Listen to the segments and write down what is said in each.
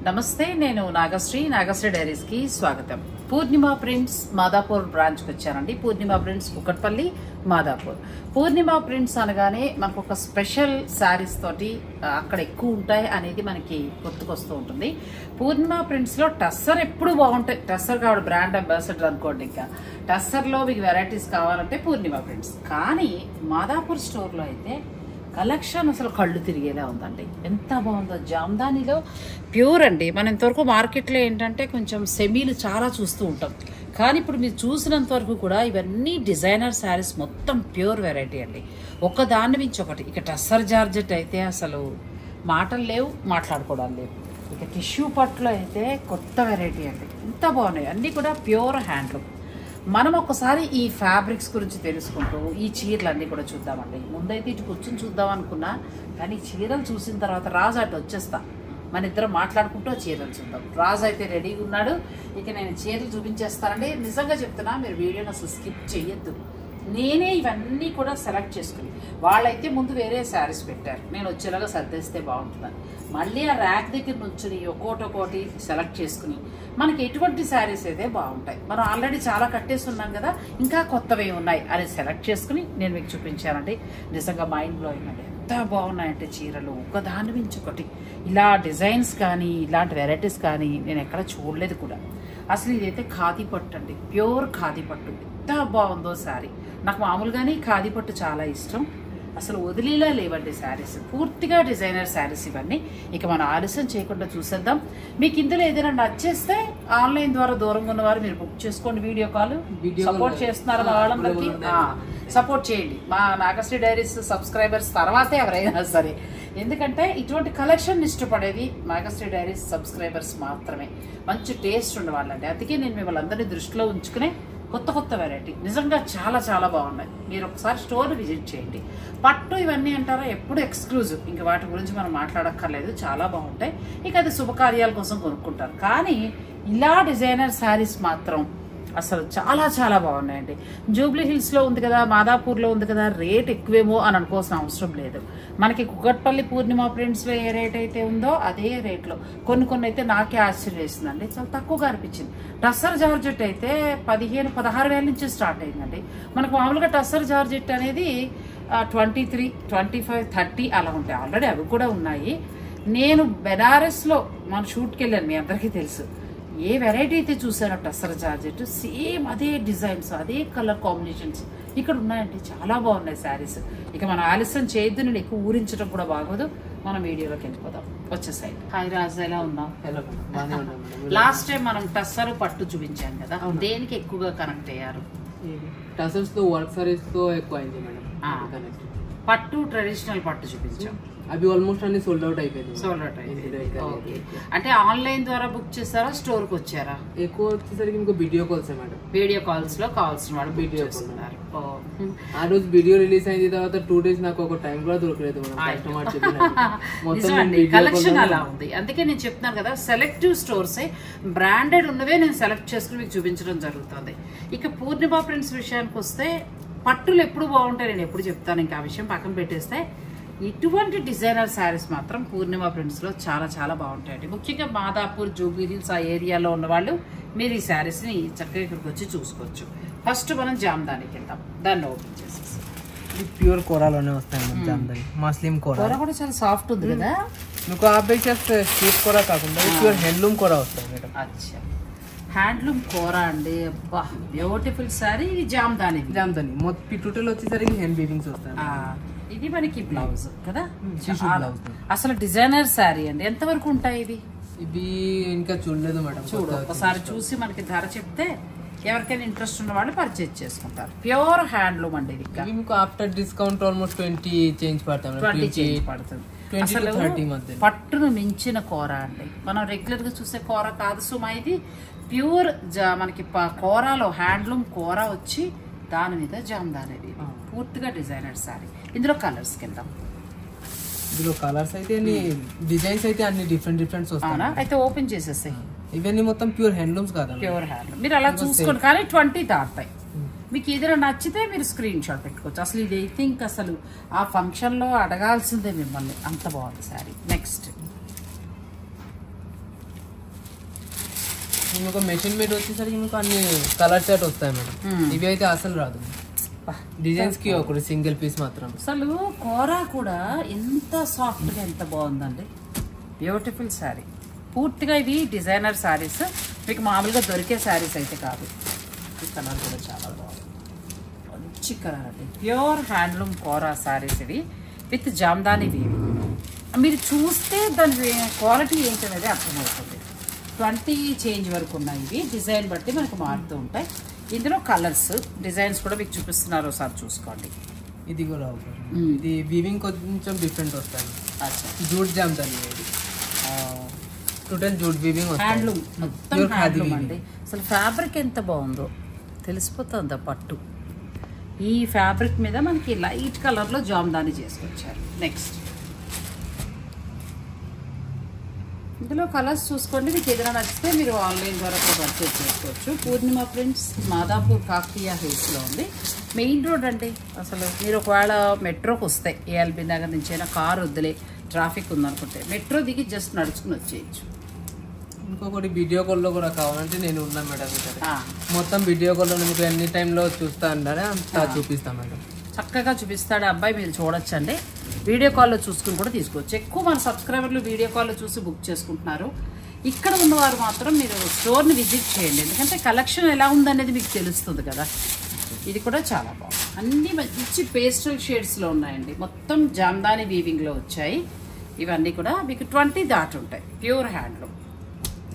నమస్తే, నేను నాగశ్రీ డైరీస్ కి స్వాగతం. పూర్ణిమ ప్రింట్స్ మాదాపూర్ బ్రాంచ్ కి వచ్చానండి. పూర్ణిమ ప్రింట్స్ కుకట్పల్లి, మాదాపూర్. పూర్ణిమ ప్రింట్స్ అనగానే మనకు ఒక స్పెషల్ శారీస్ తోటి అక్కడ ఎక్కువ ఉంటాయి అనేది మనకి గుర్తుకొస్తూ ఉంటుంది. పూర్ణిమ ప్రింట్స్ లో టస్సర్ ఎప్పుడు బాగుంటాయి. టస్సర్ కావడం బ్రాండ్ అంబాసిడర్ అనుకోండి. ఇంకా టస్సర్ లో మీకు వెరైటీస్ కావాలంటే పూర్ణిమ ప్రింట్స్. కానీ మాదాపూర్ స్టోర్ లో అయితే కలెక్షన్ అసలు కళ్ళు తిరిగేలా ఉందండి. ఎంత బాగుందో. జామ్దానిలో ప్యూర్ అండి. మనం ఇంతవరకు మార్కెట్లో ఏంటంటే కొంచెం సెమీలు చాలా చూస్తూ ఉంటాం. కానీ ఇప్పుడు మీరు చూసినంత వరకు కూడా ఇవన్నీ డిజైనర్ శారీస్ మొత్తం ప్యూర్ వెరైటీ అండి. ఒక్కదాన్ని మించి ఒకటి. ఇక టస్సర్ జార్జెట్ అయితే అసలు మాటలు లేవు, మాట్లాడుకోవడం లేవు. ఇక టిష్యూ పట్టులో అయితే కొత్త వెరైటీ అండి. ఎంత బాగున్నాయి. అన్నీ కూడా ప్యూర్ హ్యాండ్లూమ్. మనం ఒకసారి ఈ ఫ్యాబ్రిక్స్ గురించి తెలుసుకుంటూ ఈ చీరలన్నీ కూడా చూద్దామండి. ముందైతే ఇటు కూర్చొని చూద్దాం అనుకున్నా, కానీ చీరలు చూసిన తర్వాత రాజు అటు వచ్చేస్తా. మన ఇద్దరం మాట్లాడుకుంటూ చీరలు చూద్దాం. రాజు అయితే రెడీగా ఉన్నాడు. ఇక నేను చీరలు చూపించేస్తానండి. నిజంగా చెప్తున్నా, మీరు వీడియోని అసలు స్కిప్ చేయొద్దు. నేనే ఇవన్నీ కూడా సెలెక్ట్ చేసుకుని, వాళ్ళైతే ముందు వేరే శారీస్ పెట్టారు, నేను వచ్చేలాగా సర్దేస్తే బాగుంటుందని మళ్ళీ ఆ ర్యాక్ దగ్గర నుంచుని ఒక్కోటి సెలెక్ట్ చేసుకుని మనకి ఎటువంటి శారీస్ అయితే బాగుంటాయి, మనం ఆల్రెడీ చాలా కట్టేసి ఉన్నాం కదా, ఇంకా కొత్తవి ఉన్నాయి అని సెలెక్ట్ చేసుకుని నేను మీకు చూపించానండి. నిజంగా మైండ్ బ్లోయింగ్ అండి. ఎంత బాగున్నాయంటే చీరలు ఒకదాని మించి ఒకటి. ఇలా డిజైన్స్ కానీ ఇలాంటి వెరైటీస్ కానీ నేను ఎక్కడ చూడలేదు కూడా. అసలు ఇదైతే ఖాదీ పట్టు అండి, ప్యూర్ ఖాదీ పట్టు. ఎంత బాగుందో శారీ. నాకు మామూలుగానే ఖాదీ పట్టు చాలా ఇష్టం. అసలు వదిలేలా లేవండి శారీస్. పూర్తిగా డిజైనర్ శారీస్ ఇవన్నీ. ఇక మనం ఆలస్యం చేయకుండా చూసేద్దాం. మీకు ఇందులో ఏదైనా నచ్చేస్తే ఆన్లైన్ ద్వారా దూరంగా ఉన్నవారు మీరు బుక్ చేసుకోండి. వీడియో కాల్ సపోర్ట్ చేస్తున్నారు వాళ్ళందరికీ సపోర్ట్ చేయండి. మా నాగశ్రీ డైరీస్ సబ్స్క్రైబర్స్ తర్వాతే ఎవరైనా సరే. ఎందుకంటే ఇటువంటి కలెక్షన్ ఇష్టపడేది నాగశ్రీ డైరీస్ సబ్స్క్రైబర్స్ మాత్రమే. మంచి టేస్ట్ ఉండవాళ్ళండి. అందుకే నేను మిమ్మల్ని అందరినీ దృష్టిలో ఉంచుకునే కొత్త వెరైటీ నిజంగా చాలా చాలా బాగున్నాయి. మీరు ఒకసారి స్టోర్ విజిట్ చేయండి. పట్టు ఇవన్నీ అంటారా ఎప్పుడు ఎక్స్క్లూజివ్, ఇంకా వాటి గురించి మనం మాట్లాడక్కర్లేదు. చాలా బాగుంటాయి. ఇక అది శుభకార్యాల కోసం కొనుక్కుంటారు. కానీ ఇలా డిజైనర్ శారీస్ మాత్రం అసలు చాలా చాలా బాగున్నాయండి. జూబ్లీ హిల్స్ లో ఉంది కదా, మాదాపూర్లో ఉంది కదా, రేట్ ఎక్కువేమో అని అనుకోవాల్సిన అవసరం లేదు. మనకి కుకట్పల్లి పూర్ణిమ ప్రింట్స్ లో ఏ రేట్ అయితే ఉందో అదే రేట్లో కొన్ని అయితే నాకే ఆశ్చర్యం వేసిందండి. చాలా తక్కువగా అనిపించింది. టస్సర్ జార్జెట్ అయితే 15-16 నుంచి స్టార్ట్ అయిందండి. మనకు మామూలుగా టస్సర్ జార్జెట్ అనేది 23, 25, 30 అలా ఉంటాయి. ఆల్రెడీ అవి కూడా ఉన్నాయి. నేను బెనారస్ లో మన షూట్కి వెళ్ళాను, మీ అందరికీ తెలుసు. ఏ వెరైటీ అయితే చూసారో టస్సర్ జార్జెట్ సేమ్ అదే డిజైన్స్, అదే కలర్ కాంబినేషన్స్ ఇక్కడ ఉన్నాయండి. చాలా బాగున్నాయి శారీస్. ఇక మనం ఆలస్యం చేయొద్దు, నేను ఎక్కువ ఊరించడం కూడా బాగోదు. మనం వీడియోలోకి వెళ్ళిపోదాం. వచ్చేసాయి. హాయ్ రాజు, ఎలా ఉన్నాం? లాస్ట్ టైం మనం టస్సర్ పట్టు చూపించాం కదా, దేనికి ఎక్కువగా కనెక్ట్ అయ్యారు? టసర్స్ తో వర్క్ సారీస్ తో ఎక్కువ అయింది మేడం. పట్టు ట్రెడిషనల్ పట్టు చూపించాం. అవి ఆల్మోస్ట్ అన్ని సోల్డ్ అవుట్ అయిపోయింది. సోల్డ్ అవుట్ అయిపోయింది. ఓకే. అంటే ఆన్లైన్ ద్వారా బుక్ చేస్తారా, స్టోర్ కి వచ్చారా? ఎక్కువ వచ్చేసరికి ఇంకా video calls madam. Video calls లో కావాల్సిన వాళ్ళు వీడియో చేస్తున్నారు. ఆ రోజు వీడియో రిలీజ్ అయిన తర్వాత 2 days నాకు ఒక టైం కూడా దొరకలేదు. కలెక్షన్ అలా ఉంది. అందుకే నేను చెప్తున్నాను కదా, సెలెక్టివ్ స్టోర్స్ బ్రాండెడ్ ఉన్నవే నేను సెలెక్ట్ చేసుకుని మీకు చూపించడం జరుగుతుంది. ఇక పూర్ణిమ ప్రింట్స్ విషయానికి వస్తే పట్టులు ఎప్పుడు బాగుంటాయి నేను ఎప్పుడు చెప్తాను. ఇంకా ఆ విషయం పక్కన పెట్టేస్తే ఇటువంటి డిజైనర్ శారీస్ మాత్రం పూర్ణిమ ప్రింట్స్ లో చాలా చాలా బాగుంటాయండి. ముఖ్యంగా మాదాపూర్, జూబ్లీ హిల్స్ ఆ ఏరియాలో ఉన్న వాళ్ళు మీరు ఈ శారీస్ ని చక్కగా ఇక్కడికి వచ్చి చూసుకోవచ్చు. ఫస్ట్ మనం జామ్దానికి వెళ్దాం. దాన్ని ఓపెన్ చేసేసి ప్యూర్ కోరాలోనే వస్తాయి. జామ్దాని మస్లిం కోరా కూడా చాలా సాఫ్ట్ ఉంది కదా. మీకు స్ట్రీట్ కోరా కాకుండా ప్యూర్ హ్యాండ్లూమ్ కోరా వస్తాయి మేడం. అచ్చా, హ్యాండ్లూమ్ కోరా అండి. అబ్బా, బ్యూటిఫుల్ శారీ. జామ్దాని మొత్తం టోటల్ వచ్చేసరికి హ్యాండ్ వీవింగ్స్ వస్తాయి. ఇది మనకి బ్లౌజ్ కదా. అసలు డిజైనర్ శారీ అండి. ఎంత వరకు ఉంటాయి ఇవి? ఇవి ఇంకా చూడలేదు మేడం. చూడు, ఒకసారి చూసి మనకి ధర చెప్తే ఎవరికైనా ఇంట్రెస్ట్ ఉన్న వాళ్ళు పర్చేజ్ చేసుకుంటారు. ప్యూర్ హ్యాండ్లూమ్ అండి. ఇది మీకు ఆఫ్టర్ డిస్కౌంట్ ఆల్మోస్ట్ 20 చేంజ్ పడుతుంది. 20 చేంజ్ పడుతుంది. అసలు పట్టును మించిన కూర అండి. మనం రెగ్యులర్ గా చూసే కూర కాదు సుమా. ఇది ప్యూర్ మనకి కూరలో హ్యాండ్లూమ్ కూర వచ్చి దాని మీద జామ్దాని. పూర్తిగా డిజైనర్ శారీ. ఇందులో కలర్స్ కింద ఇందులో కలర్స్ అయితే డిజైన్స్ అయితే అన్ని డిఫరెంట్ వస్తాయి. అయితే ఓపెన్ చేసేసాయి. ఇవన్నీ మొత్తం ప్యూర్ హ్యాండ్లూమ్స్ కాదు, ప్యూర్ హ్యాండ్లూమ్. మీరు అలా చూసుకోండి. కానీ 20 దాటాయి. మీకు ఏదైనా నచ్చితే మీరు స్క్రీన్ షాట్ పెట్టుకోవచ్చు. అసలు ఇది ఐ థింక్ అసలు ఆ ఫంక్షన్ లో అడగాల్సిందే మిమ్మల్ని, అంత బాగుంది శారీ. నెక్స్ట్ మీకు మెషిన్ మేడ్ వచ్చేసరికి మీకు అన్ని కలర్ చార్ట్ వస్తాయి మేడం. ఇవి అయితే అసలు రాదు. డిజైన్స్ కి ఒకటి సింగిల్ పీస్ మాత్రం. అసలు కోరా కూడా ఎంత సాఫ్ట్ గా ఎంత బాగుందండి. బ్యూటిఫుల్ శారీ. పూర్తిగా ఇవి డిజైనర్ శారీస్, మీకు మామూలుగా దొరికే శారీస్ అయితే కాదు. ఈ కలర్ కూడా చాలా బాగుంది, మంచి కలర్ అండి. ప్యూర్ హ్యాండ్లూమ్ కోరా శారీస్ ఇవి విత్ జామ్దాని వీవి. మీరు చూస్తే దాని క్వాలిటీ ఏంటనేది అర్థమవుతుంది. 20 చేంజ్ వరకు ఉన్నాయి. ఇవి డిజైన్ బట్టి మనకు మారుతూ ఉంటాయి. ఇందులో కలర్స్ డిజైన్స్ కూడా మీకు చూపిస్తున్నారు, ఒకసారి చూసుకోండి. ఇది కూడా ఇది వీవింగ్ కొంచెం డిఫరెంట్ వస్తాయి. Jute Jamdani total jute weaving handloom, మొత్తం హ్యాండ్లూమ్ అండి. అసలు ఫ్యాబ్రిక్ ఎంత బాగుందో తెలిసిపోతుంది. పట్టు ఈ ఫ్యాబ్రిక్ మీద మనకి లైట్ కలర్లో జామ్దాని చేసుకొచ్చారు. నెక్స్ట్ ఇందులో కలర్స్ చూసుకోండి, మీకు ఏదైనా నచ్చితే మీరు ఆన్లైన్ ద్వారా కూడా పర్చేజ్ చేసుకోవచ్చు. పూర్ణిమ ప్రింట్స్ మాదాపూర్ కాకతీయ హిల్స్లో ఉంది. మెయిన్ రోడ్ అండి. అసలు మీరు ఒకవేళ మెట్రోకి వస్తే ఏఎల్బీ నగర్ నుంచి అయినా కారు వద్దులే ట్రాఫిక్ ఉందనుకుంటే మెట్రో దిగి జస్ట్ నడుచుకుని వచ్చేయచ్చు. ఇంకొకటి వీడియో కాల్లో కూడా కావాలంటే నేను ఉన్నాను మేడం. మొత్తం వీడియో కాల్లో మీకు ఎన్ని టైంలో చూస్తా అంటే అంతా చూపిస్తాను మేడం. చక్కగా చూపిస్తాడు అబ్బాయి, మీరు చూడొచ్చండి. వీడియో కాల్లో చూసుకుని కూడా తీసుకోవచ్చు. ఎక్కువ మన సబ్స్క్రైబర్లు వీడియో కాల్లో చూసి బుక్ చేసుకుంటున్నారు. ఇక్కడ ఉన్నవారు మాత్రం మీరు స్టోర్ని విజిట్ చేయండి, ఎందుకంటే కలెక్షన్ ఎలా ఉందనేది మీకు తెలుస్తుంది కదా. ఇది కూడా చాలా బాగుంది. అన్ని మంచి పేస్టల్ షేడ్స్లో ఉన్నాయండి. మొత్తం జామ్దాని వీవింగ్లో వచ్చాయి. ఇవన్నీ కూడా మీకు 20 దాటి ఉంటాయి. ప్యూర్ హ్యాండ్లూమ్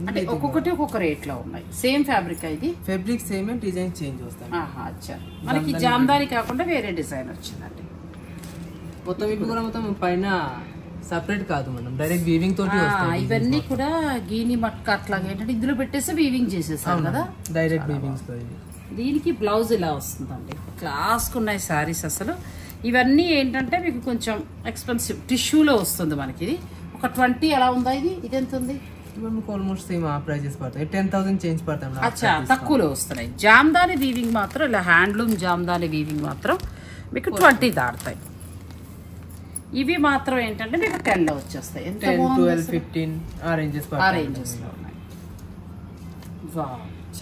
అంటే ఒక్కొక్కటి ఒక్కొక్క రేట్లో ఉన్నాయి. సేమ్ ఫ్యాబ్రిక్ ఇది, ఫ్యాబ్రిక్ సేమ్, డిజైన్ చేంజ్ వస్తాయి. అచ్చా, మనకి జామ్దాని కాకుండా వేరే డిజైన్ వచ్చిందండి. మొత్తం ఇవి కూడా మొత్తం పైన సపరేట్ కాదు మేడం, డైరెక్ట్ వీవింగ్ తోటి వస్తాయి. ఇవన్నీ కూడా గీని మట్క అట్లాగా ఏంటంటే ఇందులో పెట్టేసి వీవింగ్ చేసేసారు కదా, డైరెక్ట్ వీవింగ్స్ తో. దీనికి బ్లౌజ్ ఇలా వస్తుందండి. క్లాస్కి ఉన్నాయి శారీస్ అసలు. ఇవన్నీ ఏంటంటే మీకు కొంచెం ఎక్స్పెన్సివ్ టిష్యూలో వస్తుంది మనకి. ఇది ఒక 20 ఎలా ఉందా? ఇది ఎంత ఉంది? ఆల్మోస్ట్ సేమ్ ఆ ప్రైజెస్ పడతాయి. 10,000 చేంజ్ పడతాయి. అచ్చా, తక్కువలో వస్తున్నాయి. జామ్దాని వీవింగ్ మాత్రం ఇలా హ్యాండ్లూమ్ జామ్దాని వీవింగ్ మాత్రం మీకు 20 దాడతాయి. ఇవి మాత్రం ఏంటంటే మీకు 10లో వచ్చేస్తాయి. 10, 12, 15 ఆ రేంజెస్లో ఉన్నాయి.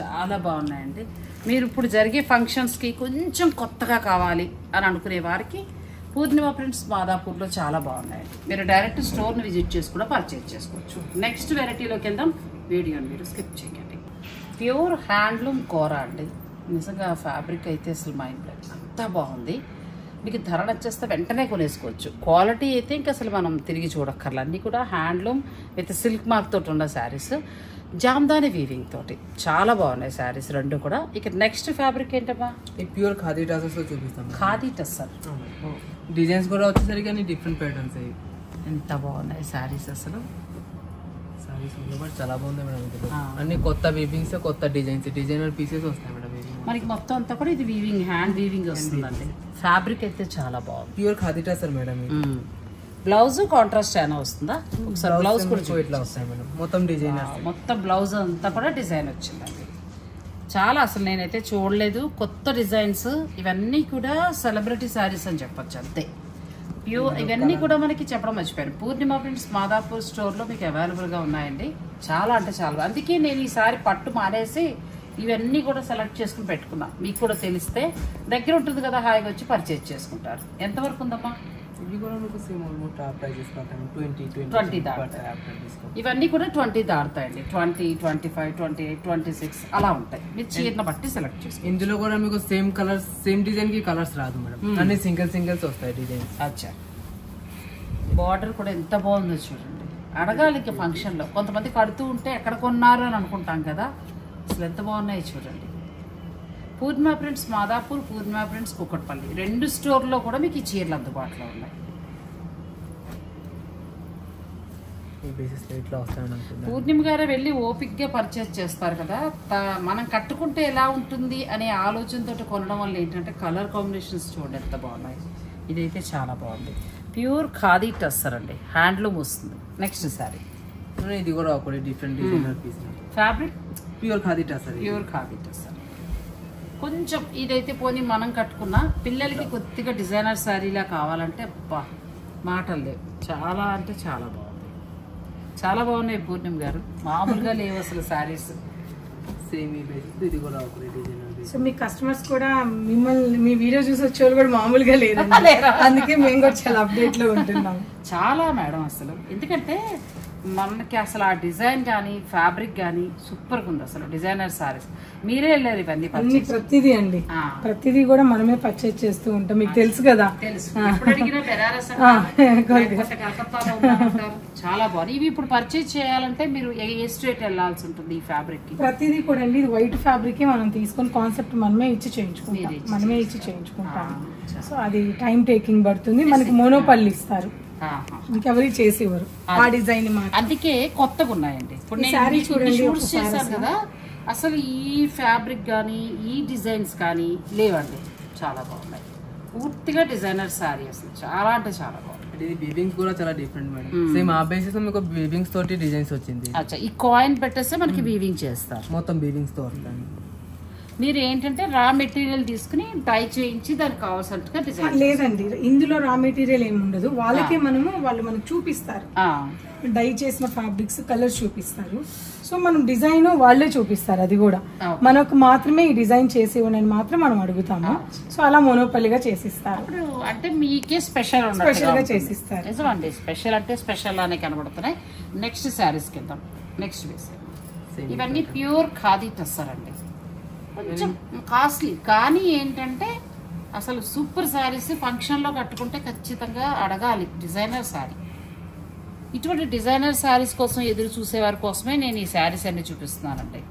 చాలా బాగున్నాయండి. మీరు ఇప్పుడు జరిగే ఫంక్షన్స్కి కొంచెం కొత్తగా కావాలి అని అనుకునే వారికి పూర్ణిమ ప్రింట్స్ మాదాపూర్లో చాలా బాగున్నాయండి. మీరు డైరెక్ట్ స్టోర్ని విజిట్ చేసి కూడా పర్చేజ్ చేసుకోవచ్చు. నెక్స్ట్ వెరైటీలోకి వెళ్దాం. వీడియోని మీరు స్కిప్ చేయండి. ప్యూర్ హ్యాండ్లూమ్ కోరా అండి. నిజంగా ఫ్యాబ్రిక్ అయితే అసలు మైండ్ బ్లోయింగ్, అంతా బాగుంది. మీకు ధర నచ్చేస్తే వెంటనే కొనేసుకోవచ్చు. క్వాలిటీ అయితే ఇంకా అసలు మనం తిరిగి చూడక్కర్లా. అన్నీ కూడా హ్యాండ్లూమ్ విత్ సిల్క్ మార్క్ తోటి ఉన్న శారీస్, జామ్దాని వీవింగ్ తోటి చాలా బాగున్నాయి శారీస్ రెండు కూడా. ఇక నెక్స్ట్ ఫ్యాబ్రిక్ ఏంటమ్మా? ప్యూర్ ఖాదీ టసర్స్ చూపిస్తాం. ఖాదీ టస్సర్ డిజైన్స్ కూడా వచ్చేసరికి అన్ని డిఫరెంట్ ప్యాటర్న్స్. ఎంత బాగున్నాయి శారీస్ అసలు. శారీస్ చాలా బాగుంది మేడం. అన్ని కొత్త వీవింగ్స్, కొత్త డిజైన్స్, డిజైనర్ పీసెస్ వస్తాయి మేడం. మనకి మొత్తం అంతా కూడా ఇది వీవింగ్, హ్యాండ్ వీవింగ్ వస్తుందండి. ఫ్యాబ్రిక్ అయితే చాలా బాగుంది. Pure khadi tussar madam. Blouse contrast అయినా వస్తుందా? ఒకసారి బ్లౌజ్ కూడా ఇట్లా వస్తాయి మేడం. మొత్తం డిజైన్, మొత్తం బ్లౌజ్ అంతా కూడా డిజైన్ వచ్చిందండి. చాలా అసలు నేనైతే చూడలేదు కొత్త డిజైన్స్. ఇవన్నీ కూడా సెలబ్రిటీ శారీస్ అని చెప్పొచ్చు అంతే. ఇవన్నీ కూడా మనకి చెప్పడం మర్చిపోయాను. పూర్ణిమ ప్రింట్స్ మాదాపూర్ స్టోర్లో మీకు అవైలబుల్గా ఉన్నాయండి. చాలా అంటే చాలా. అందుకే నేను ఈసారి పట్టు మానేసి ఇవన్నీ కూడా సెలెక్ట్ చేసుకుని పెట్టుకున్నా. మీకు కూడా తెలిస్తే దగ్గర ఉంటుంది కదా, హాయిగా వచ్చి పర్చేజ్ చేసుకుంటారు. ఎంతవరకు ఉందమ్మా? ఇవి కూడా మీకు సేమ్ ఆల్మోస్ట్ ఆ ప్రైజెస్ పడతాయి. 20 దాడతాయి. ఇవన్నీ కూడా 20 దాడతాయండి. 20, 25, 28, 26 అలా ఉంటాయి. మీరు చీరను బట్టి సెలెక్ట్ చేసుకోండి. ఇందులో కూడా మీకు సేమ్ కలర్స్, సేమ్ డిజైన్ కి కలర్స్ రాదు మేడం. అన్ని సింగిల్స్ వస్తాయి డిజైన్స్. అచ్చా, బార్డర్ కూడా ఎంత బాగుందో చూడండి. అడగాలి ఇంకా ఫంక్షన్లో. కొంతమంది కడుతూ ఉంటే ఎక్కడ కొన్నారు అని అనుకుంటాం కదా, అసలు ఎంత బాగున్నాయి చూడండి. పూర్ణిమ ప్రింట్స్ మాదాపూర్, పూర్ణిమ ప్రింట్స్ కుక్కట్పల్లి, రెండు స్టోర్లో కూడా మీకు ఈ చీరలు అందుబాటులో ఉన్నాయి. పూర్ణిమ గారే వెళ్ళి ఓపిక్గా పర్చేస్ చేస్తారు కదా, మనం కట్టుకుంటే ఎలా ఉంటుంది అనే ఆలోచనతో కొనడం వల్ల ఏంటంటే కలర్ కాంబినేషన్స్ చూడండి ఎంత బాగున్నాయి. ఇదైతే చాలా బాగుంది. ప్యూర్ ఖాదీ టస్సర్ అండి, హ్యాండ్లూమ్ వస్తుంది. నెక్స్ట్ శారీ. ఇది కూడా ఒకటి different designer piece. Fabric pure khadi tussar. Pure khadi tussar. కొంచెం ఇదైతే పోనీ మనం కట్టుకున్న పిల్లలకి కొద్దిగా డిజైనర్ శారీలా కావాలంటే మాటలు లేవు. చాలా అంటే చాలా బాగుంది. చాలా బాగున్నాయి పూర్ణిమ గారు, మామూలుగా లేవు అసలు శారీస్. సేమ్ ఈ బేసిస్ ఇది కూడా ఒక డిజైన్. సో మీ కస్టమర్స్ కూడా మిమ్మల్ని మీ వీడియో చూసి వచ్చేవాళ్ళు కూడా మామూలుగా లేరు, అందుకే మేము కూడా చాలా అప్డేట్ లో ఉంటున్నాం. చాలా మేడం అసలు, ఎందుకంటే మనకి అసలు ఆ డిజైన్ కానీ ఫ్యాబ్రిక్ కానీ సూపర్ గా ఉంది అసలు. డిజైనర్ సారీస్ మీరే వెళ్ళారు ఇవన్నీ అన్ని ప్రతిదీ అండి, ప్రతిదీ కూడా మనమే పర్చేజ్ చేస్తూ ఉంటాం, మీకు తెలుసు కదా. తెలుసు, ఎప్పుడు అడిగినా బెనారస్ లేకపోతే కలకత్తాలో ఉన్నామంటారు. చాలా బాగుంది. ఇవి ఇప్పుడు పర్చేజ్ చేయాలంటే మీరు ఏ స్టేట్ వెళ్ళాల్సి ఉంటుంది ఈ ఫ్యాబ్రిక్ కి? ప్రతిదీ కూడా అండి ఇది వైట్ ఫ్యాబ్రిక్ మనం తీసుకొని కాన్సెప్ట్ మనమే ఇచ్చి చేయించుకుంటాం. సో అది టైం టేకింగ్ పడుతుంది, మనకి మోనోపల్లి ఇస్తారు, ఇంకెవరి చేసేవారు ఆ డిజైన్. అందుకే కొత్తగా ఉన్నాయండి. ఇప్పుడు నేను చూడండి చేశాను కదా, అసలు ఈ ఫ్యాబ్రిక్ కానీ ఈ డిజైన్స్ కానీ లేవండి, చాలా బాగున్నాయి. పూర్తిగా డిజైనర్ సారీ అసలు, చాలా అంటే చాలా బాగుంది. ఇది వీవింగ్స్ కూడా చాలా డిఫరెంట్ మేడం. సేమ్ ఆ బేసిస్ లో మీకు వీవింగ్స్ తోటి డిజైన్స్ వచ్చింది. అచ్చా, ఈ కాయిన్ పెట్టేస్తే మనకి వీవింగ్ చేస్తారు, మొత్తం వీవింగ్స్ తో వస్తుంది. మీరు ఏంటంటే రా మెటీరియల్ తీసుకుని డై చేయించి దానికి కావాల్సినట్టుగా డిజైన్? లేదండి, ఇందులో రా మెటీరియల్ ఏమి ఉండదు, వాళ్ళకి వాళ్ళు మనకు చూపిస్తారు, డై చేసిన ఫ్యాబ్రిక్స్ కలర్స్ చూపిస్తారు. సో మనం డిజైన్ వాళ్ళే చూపిస్తారు, అది కూడా మనకు మాత్రమే ఈ డిజైన్ చేసి ఉండని మాత్రం మనం అడుగుతాము. సో అలా మోనోపల్లిగా చేసిస్తారు, అంటే మీకే స్పెషల్ గా చేసిస్తారు. నిజమండి, స్పెషల్ అంటే స్పెషల్ అనే కనబడుతున్నాయి. నెక్స్ట్ శారీస్ కింద నెక్స్ట్ వేసే ఇవన్నీ ప్యూర్ ఖాదీ టస్సర్ అండి, కొంచెం కాస్ట్లీ కానీ ఏంటంటే అసలు సూపర్ శారీస్ ఫంక్షన్లో కట్టుకుంటే ఖచ్చితంగా అడగాలి డిజైనర్ శారీ. ఇటువంటి డిజైనర్ శారీస్ కోసం ఎదురు చూసేవారి కోసమే నేను ఈ శారీస్ అన్ని చూపిస్తున్నానండి.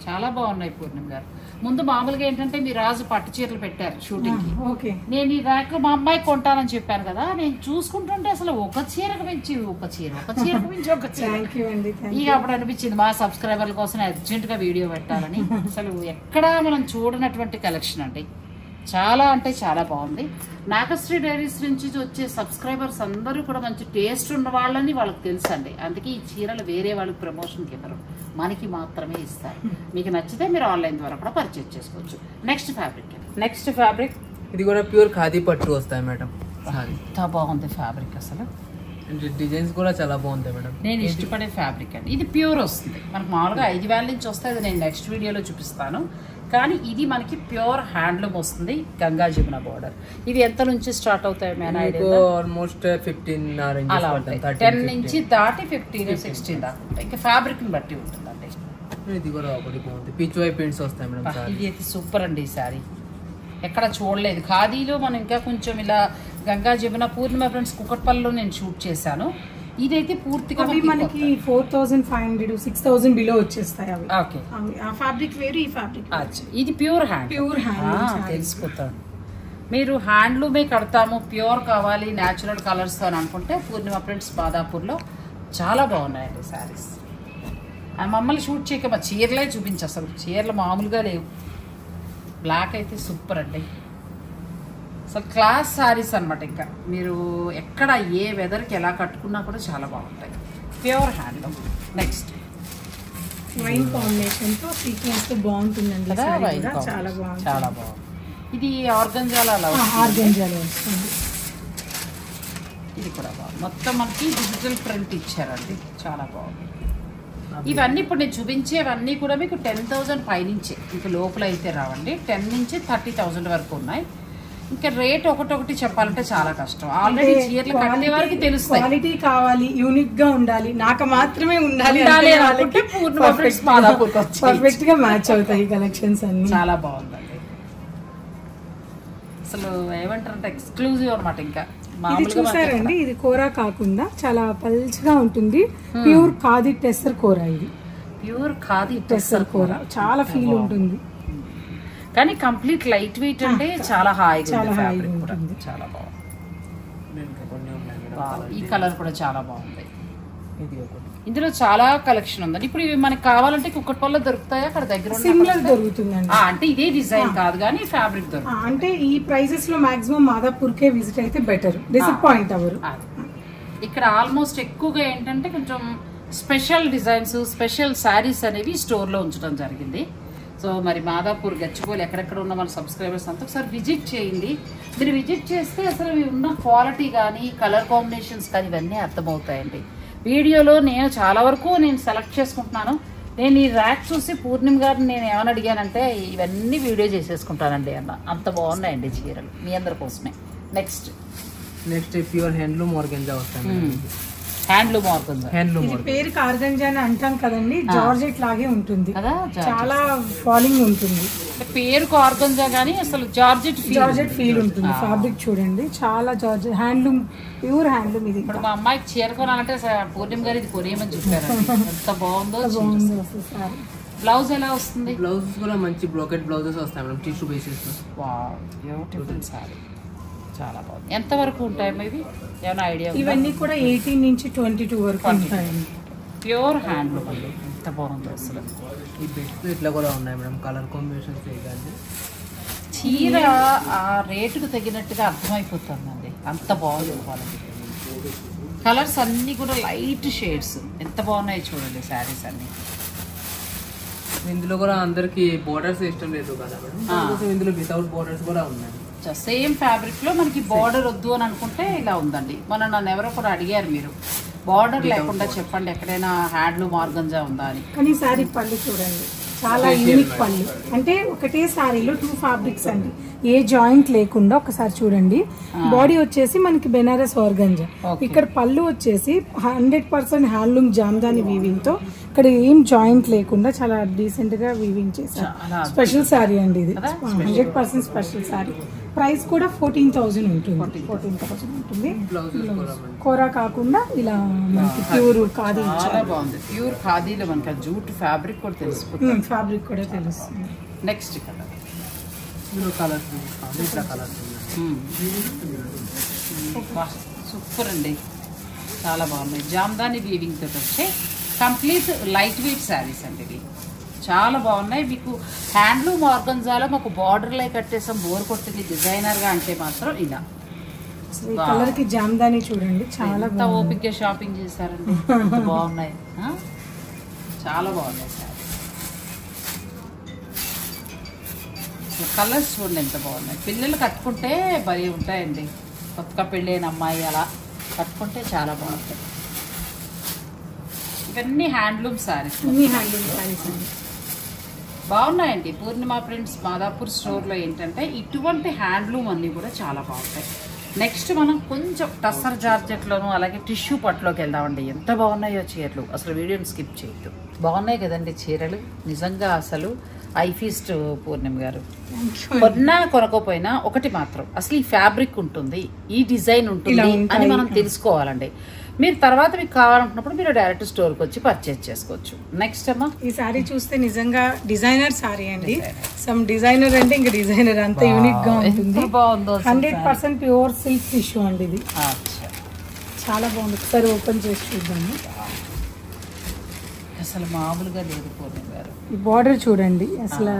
చాలా బాగున్నాయి పూర్ణిమ గారు. ముందు మామూలుగా ఏంటంటే మీ రాజు పట్టు చీరలు పెట్టారు షూటింగ్ కి, నేను ఈ ర్యాక్ మా అమ్మాయి కొంటానని చెప్పాను కదా, నేను చూసుకుంటుంటే అసలు ఒక చీరకు మించి ఒక చీర ఇక అప్పుడు అనిపించింది మా సబ్స్క్రైబర్ల కోసం అర్జెంట్ గా వీడియో పెట్టాలని. అసలు ఎక్కడా మనం చూడనటువంటి కలెక్షన్ అండి, చాలా అంటే చాలా బాగుంది. నాగశ్రీ డైరీస్ నుంచి వచ్చే సబ్స్క్రైబర్స్ అందరూ కూడా మంచి టేస్ట్ ఉన్న వాళ్ళని వాళ్ళకి తెలుసు అండి, అందుకే ఈ చీరలు వేరే వాళ్ళకి ప్రమోషన్కి ఇవ్వరు, మనకి మాత్రమే ఇస్తారు. మీకు నచ్చితే మీరు ఆన్లైన్ ద్వారా కూడా పర్చేజ్ చేసుకోవచ్చు. నెక్స్ట్ ఫ్యాబ్రిక్ ఇది కూడా ప్యూర్ ఖాదీ పట్టు వస్తాయి మేడం. ఎంత బాగుంది ఫ్యాబ్రిక్ అసలు, డిజైన్స్ కూడా చాలా బాగుంటాయి మేడం. నేను ఇష్టపడే ఫ్యాబ్రిక్ అండి. ఇది ప్యూర్ వస్తుంది మనకు, మామూలుగా 5,000 నుంచి వస్తే అది నేను నెక్స్ట్ వీడియోలో చూపిస్తాను. కానీ ఇది మనకి ప్యూర్ హ్యాండ్లూమ్ వస్తుంది, గంగా జమున బోర్డర్. ఇది ఎంత నుంచి స్టార్ట్ అవుతాయి? ఆల్మోస్ట్ 15 అలా ఉంటాయి, 10 నుంచి దాటి 15, 16 దాకా ఉంటాయి. ఇంకా ఫ్యాబ్రిక్ ని బట్టి ఉంటుందండి. ఇది కూడా ఒకటి బాగుంది, పిచ్ వై ప్రింట్స్ వస్తాయి మేడం. ఇది అయితే సూపర్ అండి, ఈ సారీ ఎక్కడ చూడలేదు. ఖాదీలో మనం ఇంకా కొంచెం ఇలా గంగా జమున పూర్ణిమ ఫ్రెండ్స్ కుకట్పల్లిలో నేను షూట్ చేశాను. ఇదైతే పూర్తిగా మనకి 4,500, 6,000 బిలో వచ్చేస్తాయి అవి. ఓకే, ఆ ఫ్యాబ్రిక్ వేరు, ఈ ఫ్యాబ్రిక్. ఇది ప్యూర్ హ్యాండ్ తెలిసిపోతాడు. మీరు హ్యాండ్లూమే కడతాము, ప్యూర్ కావాలి, న్యాచురల్ కలర్స్ అని అనుకుంటే పూర్ణిమ ఫ్రెండ్స్ మాదాపూర్లో చాలా బాగున్నాయండి శారీస్. మమ్మల్ని షూట్ చేయక మా చీరలే చూపించు, అసలు చీరలు మామూలుగా లేవు. బ్లాక్ అయితే సూపర్ అండి, అసలు క్లాస్ శారీస్ అనమాట. ఇంకా మీరు ఎక్కడ ఏ వెదర్కి ఎలా కట్టుకున్నా కూడా చాలా బాగుంటాయి, pure handloom. Next wine combination తో సీక్వెన్స్ తో బాగుంటుందండి, చాలా బాగుంది. ఇది ఆర్గంజాలో వస్తుంది. ఇది కూడా బాగుంది, మొత్తం మనకి డిజిటల్ ప్రింట్ ఇచ్చారండి, చాలా బాగుంది. ఇవన్నీ ఇప్పుడు నేను చూపించేవన్నీ కూడా మీకు 10,000 పైనుంచే, ఇంకా లోపల అయితే రావండి. 10 నుంచి 30,000 వరకు ఉన్నాయి. ఇంకా రేట్ ఒకటొకటి చెప్పాలంటే చాలా కష్టం, ఆల్రెడీ చీరలు కట్టే వారికి తెలుస్తాయి. క్వాలిటీ కావాలి, యూనిక్ గా ఉండాలి, నాకు మాత్రమే ఉండాలి, పర్ఫెక్ట్ గా మ్యాచ్ అవుతాయి కలెక్షన్స్ అన్ని. చాలా బాగుందండి, అసలు ఏమంటారంటే ఎక్స్క్లూజివ్ అనమాట. ఇంకా ఇది చూసారండి, ఇది కోరా కాకుండా చాలా పల్చగా ఉంటుంది, ప్యూర్ ఖాదీ టెస్సర్ కోరా. ఇది ప్యూర్ ఖాదీ టెస్సర్ కోరా, చాలా ఫీల్ ఉంటుంది కానీ కంప్లీట్ లైట్ వెయిట్ అంటే చాలా హాయిగా ఉంటుంది, చాలా బాగుంది. ఈ కలర్ కూడా చాలా బాగుంది. ఇందులో చాలా కలెక్షన్ ఉందండి. ఇప్పుడు ఇవి మనకి కావాలంటే కుక్కట్పల్లిలో దొరుకుతాయా? అక్కడ దగ్గర సిమిలర్ దొరుకుతుందండి, అంటే ఇదే డిజైన్ కాదు కానీ ఫ్యాబ్రిక్ దొరుకుతుంది. అంటే ఈ ప్రైసెస్ లో మాక్సిమం మాదాపూర్ కే విజిట్ అయితే బెటర్, డిసప్పాయింట్ అవ్వరు. ఇక్కడ ఆల్మోస్ట్ ఎక్కువగా ఏంటంటే కొంచెం స్పెషల్ డిజైన్స్, స్పెషల్ శారీస్ అనేవి స్టోర్ లో ఉంచడం జరిగింది. సో మరి మాదాపూర్, గచ్చిబౌలి ఎక్కడెక్కడ ఉన్న మన సబ్స్క్రైబర్స్ అంతా ఒకసారి విజిట్ చేయండి. మీరు విజిట్ చేస్తే అసలు ఉన్న క్వాలిటీ కానీ కలర్ కాంబినేషన్స్ కానీ ఇవన్నీ అర్థమవుతాయండి. వీడియోలో నేను చాలా వరకు సెలెక్ట్ చేసుకుంటున్నాను, నేను ఈ ర్యాక్ చూసి పూర్ణిమ గారిని నేను ఏమని అడిగానంటే ఇవన్నీ వీడియో చేసేసుకుంటానండి అన్న. అంత బాగున్నాయండి చీరలు మీ అందరి కోసమే. నెక్స్ట్ ప్యూర్ హ్యాండ్లూమ్ ఆర్గంజా వస్తాయి. Handloom organza. ఇది పేరు ఆర్గంజా అని అంటాం కదండి, జార్జెట్ లాగే ఉంటుంది కదా, చాలా ఫాలింగ్ ఉంటుంది. పేరుకు ఆర్గంజా గానీ అసలు జార్జెట్ ఫీల్ ఉంటుంది. ఫ్యాబ్రిక్ చూడండి చాలా జార్జెట్ హ్యాండ్లూమ్, ప్యూర్ హ్యాండ్లూమ్. ఇది ఇప్పుడు మా అమ్మాయికి చీర కొనాలంటే పూర్ణిమ గారు ఇది కొనేయమని చెప్పారు. ఎంత బాగుందో. బ్లౌజ్ ఎలా వస్తుంది? బ్లౌజ్ కూడా మంచి బ్రోకెట్ బ్లౌజెస్ వస్తాయి madam, tissue basis. Beautiful sorry, చాలా బాగుంది. ఎంత వరకు ఉంటాయి ఇవి ఏమైనా ఐడియా? ఇవన్నీ కూడా 18 నుంచి 22 వరకు ఉంటాయండి. ప్యూర్ హ్యాండ్లూమ్ అండి, ఎంత బాగుంది అసలు. ఈ బెడ్స్ ఇట్లా కూడా ఉన్నాయి మేడం, కలర్ కాంబినేషన్స్ కానీ చీర ఆ రేటుకు తగినట్టుగా అర్థమైపోతుందండి, అంత బాగుంది క్వాలిటీ. కలర్స్ అన్నీ కూడా లైట్ షేడ్స్, ఎంత బాగున్నాయి చూడండి శారీస్ అన్ని. ఇందులో కూడా అందరికి బోర్డర్స్ ఇష్టం లేదు కదా మేడం, ఇందులో వితౌట్ బోర్డర్స్ కూడా ఉన్నాయి. సేమ్ ఫ్యాబ్రిక్ లో మనకి బార్డర్ వద్దు అని అనుకుంటే ఇలా ఉందండి. నన్ను ఎవరో కూడా అడిగారు, మీరు బార్డర్ లేకుండా చెప్పండి ఎక్కడైనా హ్యాండ్లూమ్ ఆర్గంజా ఉందా అని. కానీ సారీ పళ్ళు చూడండి, చాలా యూనిక్ పళ్ళు. అంటే ఒకటే సారీలో 2 ఫ్యాబ్రిక్స్ అండి, ఏ జాయింట్ లేకుండా. ఒకసారి చూడండి, బాడీ వచ్చేసి మనకి బెనారస్ ఆర్గంజా, ఇక్కడ పళ్ళు వచ్చేసి 100% హ్యాండ్లూమ్ జామ్దాని వీవింగ్ తో, ఇక్కడ ఏం జాయింట్ లేకుండా చాలా డీసెంట్ గా వీవింగ్ చేశారు. స్పెషల్ సారీ అండి ఇది, 100% స్పెషల్ సారీ. ప్రైస్ కూడా 14,000 ఉంటుంది. 14,000 ఉంటుంది. కోరా కాకుండా ఇలా మనకి ప్యూర్ ఖాదీ, చాలా బాగుంది. ప్యూర్ ఖాదీలో మనకి జూట్ ఫ్యాబ్రిక్ కూడా తెలుస్తుంది. ఫ్యాబ్రిక్ కూడా తెలుస్తుంది. నెక్స్ట్ కలర్ సూపర్ అండి, చాలా బాగున్నాయి. జామ్దాని వీవింగ్ తోటి వచ్చే కంప్లీట్ లైట్ వెయిట్ శారీస్ అండి ఇవి, చాలా బాగున్నాయి. మీకు హ్యాండ్లూమ్ ఆర్గంజాలో మాకు బార్డర్ లై కట్టేసాం, బోర్ కొట్టింది డిజైనర్ గా అంటే మాత్రం ఇలా. కలర్ కి జామ్దాని చూడండి, చాలా ఓపిక్ గా షాపింగ్ చేశారండి, బాగున్నాయి, చాలా బాగున్నాయి సార్. కలర్స్ చూడండి ఎంత బాగున్నాయి. పిల్లలు కట్టుకుంటే భలే ఉంటాయండి, కొత్తగా పెళ్ళైన అమ్మాయి అలా కట్టుకుంటే చాలా బాగుంటాయి. ఇవన్నీ హ్యాండ్లూమ్ శారీస్, బాగున్నాయండి. పూర్ణిమ ప్రింట్స్ మాదాపూర్ స్టోర్లో ఏంటంటే ఇటువంటి హ్యాండ్లూమ్ అన్నీ కూడా చాలా బాగుంటాయి. నెక్స్ట్ మనం కొంచెం టస్సర్ జార్జెట్లోను అలాగే టిష్యూ పట్టులోకి వెళ్దామండి. ఎంత బాగున్నాయో చీరలు, అసలు వీడియోని స్కిప్ చేయొద్దు. బాగున్నాయి కదండి చీరలు, నిజంగా అసలు ఐ ఫీస్ట్ పూర్ణిమ గారు. కొన్నా కొనకపోయినా ఒకటి మాత్రం, అసలు ఈ ఫ్యాబ్రిక్ ఉంటుంది, ఈ డిజైన్ ఉంటుంది అని మనం తెలుసుకోవాలండి. మీరు తర్వాత మీకు కావాలనుకున్నప్పుడు మీరు డైరెక్ట్ స్టోర్కి వచ్చి పర్చేజ్ చేసుకోవచ్చు. నెక్స్ట్ అమ్మా, ఈ సారీ చూస్తే నిజంగా డిజైనర్ సారీ అండి. సమ్ డిజైనర్ అంటే ఇంకా డిజైనర్, అంత యూనిక్ గా ఉంటుంది. 100% ప్యూర్ సిల్క్ టిష్యూ అండి ఇది, చాలా బాగుంది. ఒకసారి ఓపెన్ చేసి చూద్దాము. అసలు మామూలుగా లేదు పూర్ణిమ గారు. ఈ బార్డర్ చూడండి, అసలు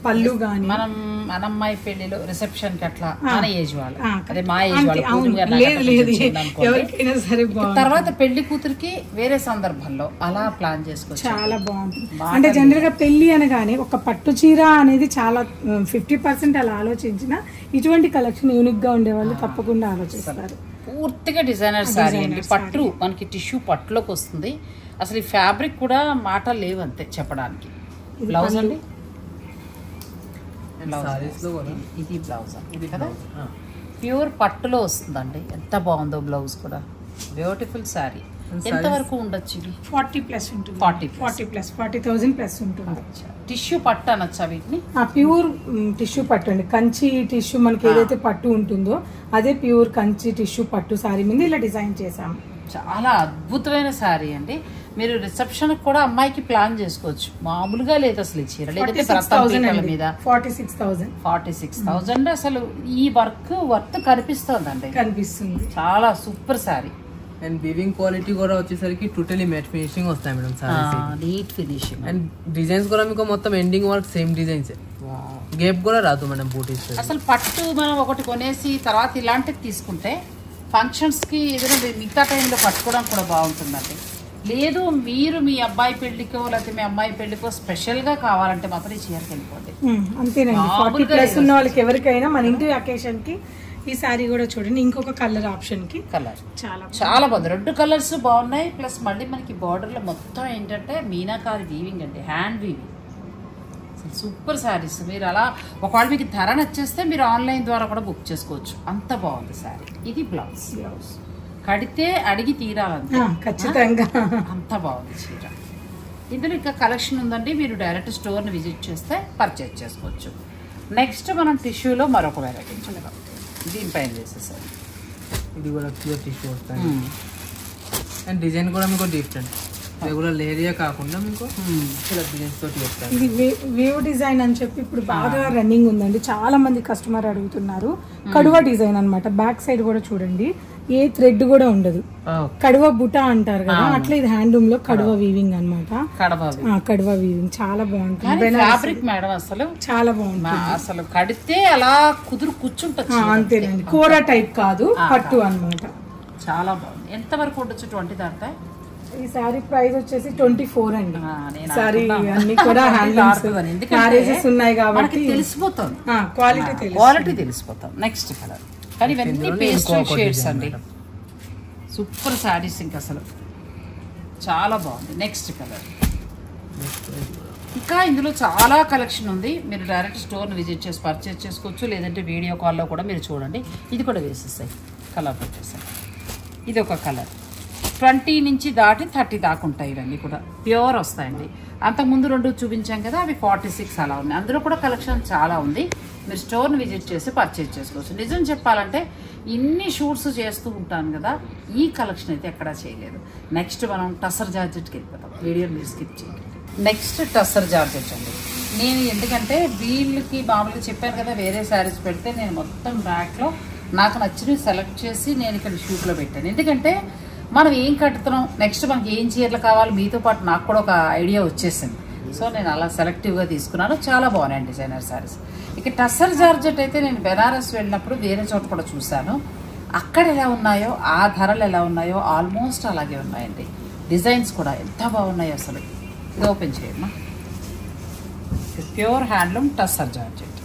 పళ్ళు గాని మనం అన్నమ్మాయి పెళ్లిలో రిసెప్షన్ కి అట్లా మన ఏజ్ వాళ్ళు, అదే మా ఏజ్ వాళ్ళు ఎవరికైనా సరే తర్వాత పెళ్లి కూతురికి వేరే సందర్భంలో అలా ప్లాన్ చేసుకోవచ్చు, చాలా బాగుంటుంది. అంటే జనరల్ గా పెళ్లి అనగానే ఒక పట్టు చీర అనేది చాలా 50% అలా ఆలోచించిన, ఇటువంటి కలెక్షన్ యూనిక్ గా ఉండే వాళ్ళు తప్పకుండా ఆలోచిస్తారు. పూర్తిగా డిజైనర్ సారీ అండి, పట్టు మనకి టిష్యూ పట్టులోకి వస్తుంది. అసలు ఈ ఫ్యాబ్రిక్ కూడా మాటలు లేవు అంతే చెప్పడానికి. బ్లౌజ్ అండి, ఇది బ్లౌజ్ ఇది కదా, ప్యూర్ పట్టులో వస్తుందండి. ఎంత బాగుందో బ్లౌజ్ కూడా, బ్యూటిఫుల్ శారీ. ఎంత వరకు ఉండొచ్చు ఇది? 40+ ఉంటుంది. 40,000+ ఉంటుంది. టిష్యూ పట్టు అనొచ్చా వీటిని? ప్యూర్ టిష్యూ పట్టు అండి, కంచి టిష్యూ మనకి ఏదైతే పట్టు ఉంటుందో అదే ప్యూర్ కంచి టిష్యూ పట్టు శారీ మీద ఇలా డిజైన్ చేసాము. చాలా అద్భుతమైన శారీ అండి. మీరు రిసెప్షన్ కూడా అమ్మాయికి ప్లాన్ చేసుకోవచ్చు, మామూలుగా లేదు అసలు ఈ చీర. లేదంటే 46,000 అసలు ఈ వర్త్ కనిపిస్తుందండి, కనిపిస్తుంది. చాలా super sari. And weaving quality కూడా వచ్చేసరికి టోటలీ మ్యాట్ ఫినిషింగ్ వస్తాయి madam, neat finishing. And designs కూడా మీకు మొత్తం ending work same designs, gap కూడా రాదు మేడం బూటీస్. అసలు పట్టు మనం ఒకటి కొనేసి తర్వాత ఇలాంటివి తీసుకుంటే ఫంక్షన్స్ కి ఏదైనా మిగతా టైంలో కట్టుకోవడానికి కూడా బాగుంటుందండి. లేదు మీరు మీ అబ్బాయి పెళ్లికో లేకపోతే మీ అమ్మాయి పెళ్లికో స్పెషల్ గా కావాలంటే మాత్రం ఈ చీరకి వెళ్ళిపోండి. అంతేనండి, 40+ ఉన్న వాళ్ళకి ఎవరికైనా మన ఇంటి అకేషన్ కి ఈ శారీ కూడా చూడండి ఇంకొక కలర్ ఆప్షన్ కి కలర్ చాలా చాలా బాగుంది. 2 కలర్స్ బాగున్నాయి. ప్లస్ మళ్ళీ మనకి బార్డర్లో మొత్తం ఏంటంటే మీనాకారి వీవింగ్ అండి, హ్యాండ్ వీవింగ్. సూపర్ శారీస్. మీరు అలా ఒకవేళ మీకు ధర నచ్చేస్తే మీరు ఆన్లైన్ ద్వారా కూడా బుక్ చేసుకోవచ్చు, అంత బాగుంది శారీ. ఇది బ్లౌజ్ కడితే అడిగి తీరాలంటే ఖచ్చితంగా అంత బాగుంది చీర. ఇందులో ఇంకా కలెక్షన్ ఉందండి, మీరు డైరెక్ట్ స్టోర్ని విజిట్ చేస్తే పర్చేజ్ చేసుకోవచ్చు. నెక్స్ట్ మనం టిష్యూలో మరొక వెరైటీ చూద్దాం. దీనిపైన వేసేసారి ఇది కూడా ప్యూర్ టిష్యూ వస్తుంది. అండ్ డిజైన్ కూడా మీకు డిఫరెంట్, రెగ్యులర్ లేరియా కాకుండా మీకు ఇలా డిజైన్స్ తోటి వస్తాయి. ఇది వేవ్ డిజైన్ అని చెప్పి ఇప్పుడు బాగా రన్నింగ్ ఉందండి, చాలా మంది కస్టమర్ అడుగుతున్నారు. కడువ డిజైన్ అన్నమాట. బ్యాక్ సైడ్ కూడా చూడండి ఏ థ్రెడ్ కూడా ఉండదు, కడువ బుటా అంటారు కదా, అట్లా ఇది హ్యాండ్లూమ్ లో కడువ వీవింగ్ అనమాట. కడువ వీవింగ్ చాలా బాగుంటుంది. ఫ్యాబ్రిక్ మేడం అసలు చాలా బాగుంటుంది, అసలు కడితే అలా కుదురు కూర్చుంటుంది. అంతేనండి, కోరా టైప్ కాదు, పట్టు అన్నమాట. చాలా బాగుంది. ఎంత వరకు ఉండొచ్చు? 20 దాకా. ఈ సారీ ప్రైస్ వచ్చేసి 24 అండి. సారీ అన్ని కూడా మ్యారేజెస్ ఉన్నాయి కాబట్టి తెలిసిపోతుంది, క్వాలిటీ తెలిసిపోతాం. నెక్స్ట్ కలర్, కానీ ఇవన్నీ పేస్టల్ షేడ్స్ అండి. సూపర్ శారీస్ ఇంకా అసలు చాలా బాగుంది. Next colour. ఇంకా ఇందులో చాలా కలెక్షన్ ఉంది, మీరు డైరెక్ట్ స్టోర్ని విజిట్ చేసి పర్చేస్ చేసుకోవచ్చు, లేదంటే వీడియో కాల్లో కూడా మీరు చూడండి. ఇది కూడా వేసేస్తాయి, కలర్ వచ్చేసాయి. ఇది ఒక కలర్. 20 నుంచి దాటి 30 దాకా ఉంటాయి. ఇవన్నీ కూడా ప్యూర్ వస్తాయండి. అంతకుముందు 2 చూపించాం కదా, అవి 46 అలా ఉన్నాయి. అందులో కూడా కలెక్షన్ చాలా ఉంది, మీరు స్టోర్ని విజిట్ చేసి పర్చేజ్ చేసుకోవచ్చు. నిజం చెప్పాలంటే ఇన్ని షూట్స్ చేస్తూ ఉంటాను కదా, ఈ కలెక్షన్ అయితే ఎక్కడా చేయలేదు. నెక్స్ట్ మనం టసర్ జార్జెట్కి వెళ్ళిపోతాం, వీడియో మీరు స్కిప్ చేయండి. నెక్స్ట్ టసర్ జార్జెట్ అండి. నేను ఎందుకంటే వీళ్ళకి మామూలుగా చెప్పాను కదా, వేరే శారీస్ పెడితే నేను మొత్తం ర్యాక్లో నాకు నచ్చినవి సెలెక్ట్ చేసి నేను ఇక్కడ షూట్లో పెట్టాను. ఎందుకంటే మనం ఏం కట్టుతున్నాం, నెక్స్ట్ మనకి ఏం చీరలు కావాలి, మీతో పాటు నాకు కూడా ఒక ఐడియా వచ్చేసింది. సో నేను అలా సెలెక్టివ్గా తీసుకున్నాను. చాలా బాగున్నాయి డిజైనర్ శారీస్. ఇక టసర్ జార్జెట్ అయితే నేను బెనారస్ వెళ్ళినప్పుడు వేరే చోట కూడా చూశాను. అక్కడ ఎలా ఉన్నాయో ఆ ధరలు ఎలా ఉన్నాయో ఆల్మోస్ట్ అలాగే ఉన్నాయండి. డిజైన్స్ కూడా ఎంత బాగున్నాయో అసలు. ఇది ఓపెన్ చేయమ్మా. Pure handloom tussar georgette.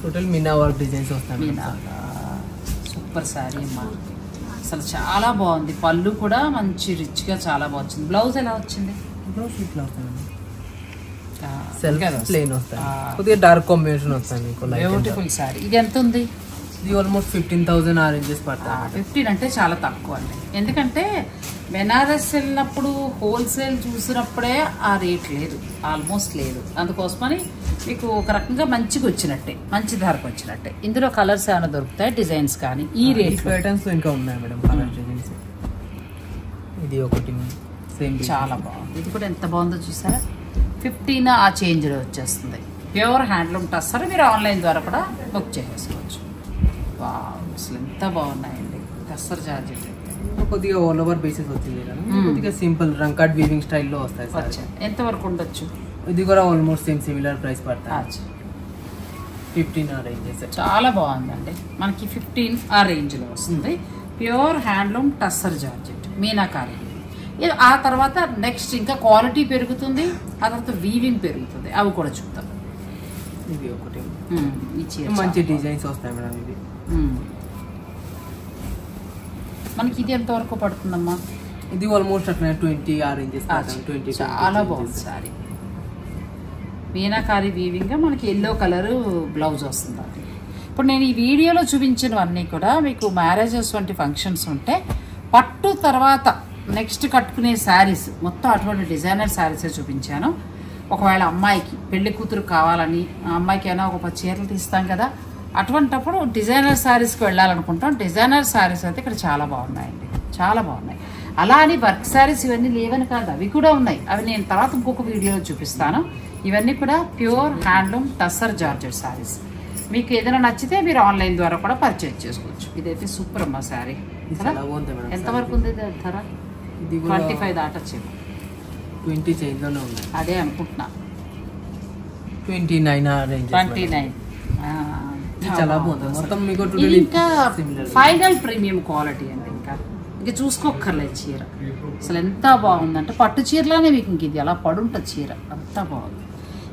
Total meena work designs వస్తాయి. మీనా సూపర్ శారీ అమ్మా, అసలు చాలా బాగుంది. పళ్ళు కూడా మంచి రిచ్గా చాలా బాగుంది. బ్లౌజ్ ఎలా వచ్చింది? బ్లౌజ్ ఇట్లా వస్తుంది, ప్లెయిన్ వస్తుంది, కొద్దిగా డార్క్ కాంబినేషన్ వస్తుంది. బ్యూటిఫుల్ శారీ. ఇది ఎంత ఉంది? ఇది ఆల్మోస్ట్ 15,000 ఆరెంజెస్ పడతాయి. 15 అంటే చాలా తక్కువ అండి. ఎందుకంటే బెనారస్ వెళ్ళినప్పుడు హోల్సేల్ చూసినప్పుడే ఆ రేట్ లేదు, ఆల్మోస్ట్ లేదు. అందుకోసమని మీకు ఒక రకంగా మంచిగా వచ్చినట్టే, మంచి ధరకు వచ్చినట్టే. ఇందులో కలర్స్ ఏమైనా దొరుకుతాయి, డిజైన్స్ కానీ ఈ రేట్ ప్యాటర్న్స్ ఇంకా ఉన్నాయి మేడం కలర్ డిజైన్స్. ఇది ఒకటి సేమ్ చాలా బాగుంది. ఇది కూడా ఎంత బాగుందో చూసారా, 15 ఆ చేంజ్లో వచ్చేస్తుంది. Pure handloom tussar. మీరు ఆన్లైన్ ద్వారా కూడా బుక్ చేసుకోవచ్చు. అసలు ఎంత బాగున్నాయండి టస్సర్ జార్జెట్. కొద్దిగా ఆల్ ఓవర్ బేసిస్ వచ్చింది కదా, కొద్దిగా సింపుల్ రంకాట్ వీవింగ్ స్టైల్లో వస్తాయి. ఎంత వరకు ఉండొచ్చు? ఇది కూడా ఆల్మోస్ట్ సేమ్ సిమిలర్ ప్రైస్ పడతాయి. 15 ఆ రేంజెస్. చాలా బాగుందండి, మనకి 15 ఆ రేంజ్లో వస్తుంది. Pure handloom tussar georgette meenakari. ఆ తర్వాత నెక్స్ట్ ఇంకా క్వాలిటీ పెరుగుతుంది, ఆ తర్వాత వీవింగ్ పెరుగుతుంది. అవి కూడా చూద్దాం. ఇది ఒకటి మంచి డిజైన్స్ వస్తాయి మేడం. ఇది మనకి ఇది ఎంత వరకు పడుతుందమ్మా? ఇది ఆల్మోస్ట్ అట్లా 20 ఆ రేంజెస్. చాలా బాగుంది సారీ. మీనాకారి వీవింగ్, మనకి ఎల్లో కలర్ బ్లౌజ్ వస్తుంది. ఇప్పుడు నేను ఈ వీడియోలో చూపించినవన్నీ కూడా మీకు మ్యారేజెస్ వంటి ఫంక్షన్స్ ఉంటే పట్టు తర్వాత నెక్స్ట్ కట్టుకునే శారీస్ మొత్తం అటువంటి డిజైనర్ శారీసే చూపించాను. ఒకవేళ అమ్మాయికి పెళ్లి కూతురు కావాలని అమ్మాయికి అయినా ఒక 10 చీరలు తీస్తాం కదా, అటువంటప్పుడు డిజైనర్ శారీస్కి వెళ్ళాలనుకుంటాం. డిజైనర్ శారీస్ అయితే ఇక్కడ చాలా బాగున్నాయండి, చాలా బాగున్నాయి. అలా అని వర్క్ శారీస్ ఇవన్నీ లేవని కాదు, అవి కూడా ఉన్నాయి. అవి నేను తర్వాత ఇంకొక వీడియోలో చూపిస్తాను. ఇవన్నీ కూడా pure handloom tussar georgette saris. మీకు ఏదైనా నచ్చితే మీరు ఆన్లైన్ ద్వారా కూడా పర్చేజ్ చేసుకోవచ్చు. ఇదైతే సూపర్ అమ్మా శారీ. ఎంతవరకు ఉంది ధర? 25 దాటొచ్చేమో. 20 చేంజ్లోనే ఉంది. అదే అనుకుంటున్నా. 29 చాలా బాగుంది. మొత్తం మీకు ఇంకా ఫైనల్ ప్రీమియం క్వాలిటీ అండి. ఇంకా చూసుకోక్కర్లేదు చీర. అసలు ఎంత బాగుందంటే పట్టు చీరలోనే మీకు ఇంక ఇది అలా పడుంటుంది చీర, అంత బాగుంది.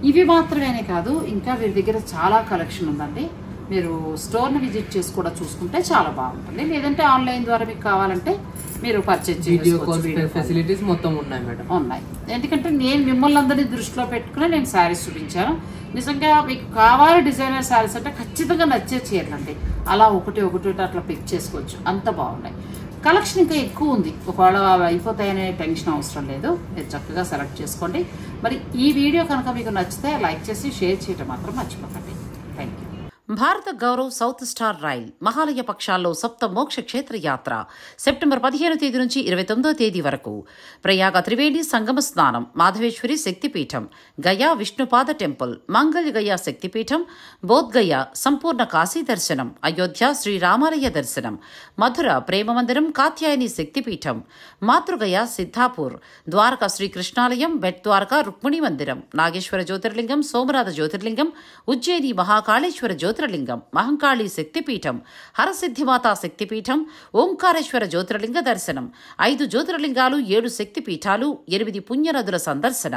ఇవి మాత్రమేనే కాదు, ఇంకా వీరి దగ్గర చాలా కలెక్షన్ ఉందండి. మీరు స్టోర్ని విజిట్ చేసి కూడా చూసుకుంటే చాలా బాగుంటుంది. లేదంటే ఆన్లైన్ ద్వారా మీకు కావాలంటే మీరు పర్చేజ్ చేసుకోవచ్చు. ఫెసిలిటీస్ మొత్తం ఉన్నాయి మేడం. ఉన్నాయి. ఎందుకంటే నేను మిమ్మల్ని అందరినీ దృష్టిలో పెట్టుకుని నేను శారీస్ చూపించాను. నిజంగా మీకు కావాలి డిజైనర్ శారీస్ అంటే ఖచ్చితంగా నచ్చే చీరలండి. అలా ఒకటి అట్లా పిక్ చేసుకోవచ్చు, అంత బాగున్నాయి. కలెక్షన్ ఇంకా ఎక్కువ ఉంది, ఒకవేళ అయిపోతాయనే టెన్షన్ అవసరం లేదు. మీరు చక్కగా సెలెక్ట్ చేసుకోండి. మరి ఈ వీడియో కనుక మీకు నచ్చితే లైక్ చేసి షేర్ చేయడం మాత్రం మర్చిపోకండి. Thank you. Bharat Gaurav south star rail Mahalaya పక్షాల్లో సప్త మోక్ష క్షేత్ర యాత్ర సెప్టెంబర్ 15వ తేదీ నుంచి 29వ తేదీ వరకు. ప్రయాగ త్రివేణి సంగమ స్నానం, మాధవేశ్వరి శక్తిపీఠం, గయా విష్ణుపాద టెంపుల్, మంగళ గయా శక్తిపీఠం, బోధ్గయ సంపూర్ణ కాశీ దర్శనం, అయోధ్య శ్రీరామాలయ దర్శనం, మధుర ప్రేమ మందిరం కాత్యాయని శక్తిపీఠం, మాతృగయ సిద్ధాపూర్, ద్వారకా శ్రీకృష్ణాలయం, బెట్ ద్వారకా రుక్మిణి మందిరం, నాగేశ్వర జ్యోతిర్లింగం, సోమనాథ జ్యోతిర్లింగం, ఉజ్జయిని మహాకాళేశ్వర జ్యోతిర్లింగం, మహంకాళి శక్తిపీఠం, హరసిద్ధిమాతా శక్తిపీఠం, ఓంకారేశ్వర జ్యోతిర్లింగ దర్శనం, 5 జ్యోతిర్లింగాలు, 7 శక్తిపీఠాలు, 8 పుణ్యనదుల సందర్శన.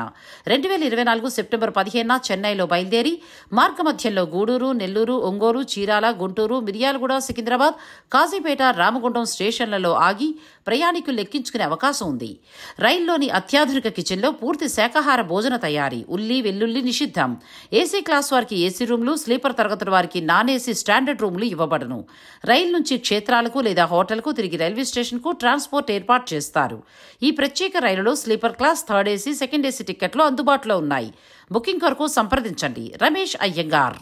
2024 సెప్టెంబర్ 15న చెన్నైలో బయలుదేరి మార్గమధ్యంలో గూడూరు, నెల్లూరు, ఒంగోలు, చీరాల, గుంటూరు, మిర్యాలగూడ, సికింద్రాబాద్, కాజీపేట, రామగుండం స్టేషన్లలో ఆగి ప్రయాణికులు లెక్కించుకునే అవకాశం ఉంది. రైల్లోని అత్యాధునిక కిచెన్లో పూర్తి శాకాహార భోజన తయారీ, ఉల్లి వెల్లుల్లి నిషిద్ధం. ఏసీ క్లాస్ వారికి ఏసీ రూమ్లు, స్లీపర్ తరగతుల వారికి నాన్ ఏసీ స్టాండర్డ్ రూమ్లు ఇవ్వబడును. రైలు నుంచి క్షేత్రాలకు లేదా హోటల్కు తిరిగి రైల్వే స్టేషన్కు ట్రాన్స్పోర్ట్ ఏర్పాటు చేస్తారు. ఈ ప్రత్యేక రైలులో sleeper class, third AC, second AC టికెట్లు అందుబాటులో ఉన్నాయి. బుకింగ్ కొరకు సంప్రదించండి. రమేష్ అయ్యంగార్.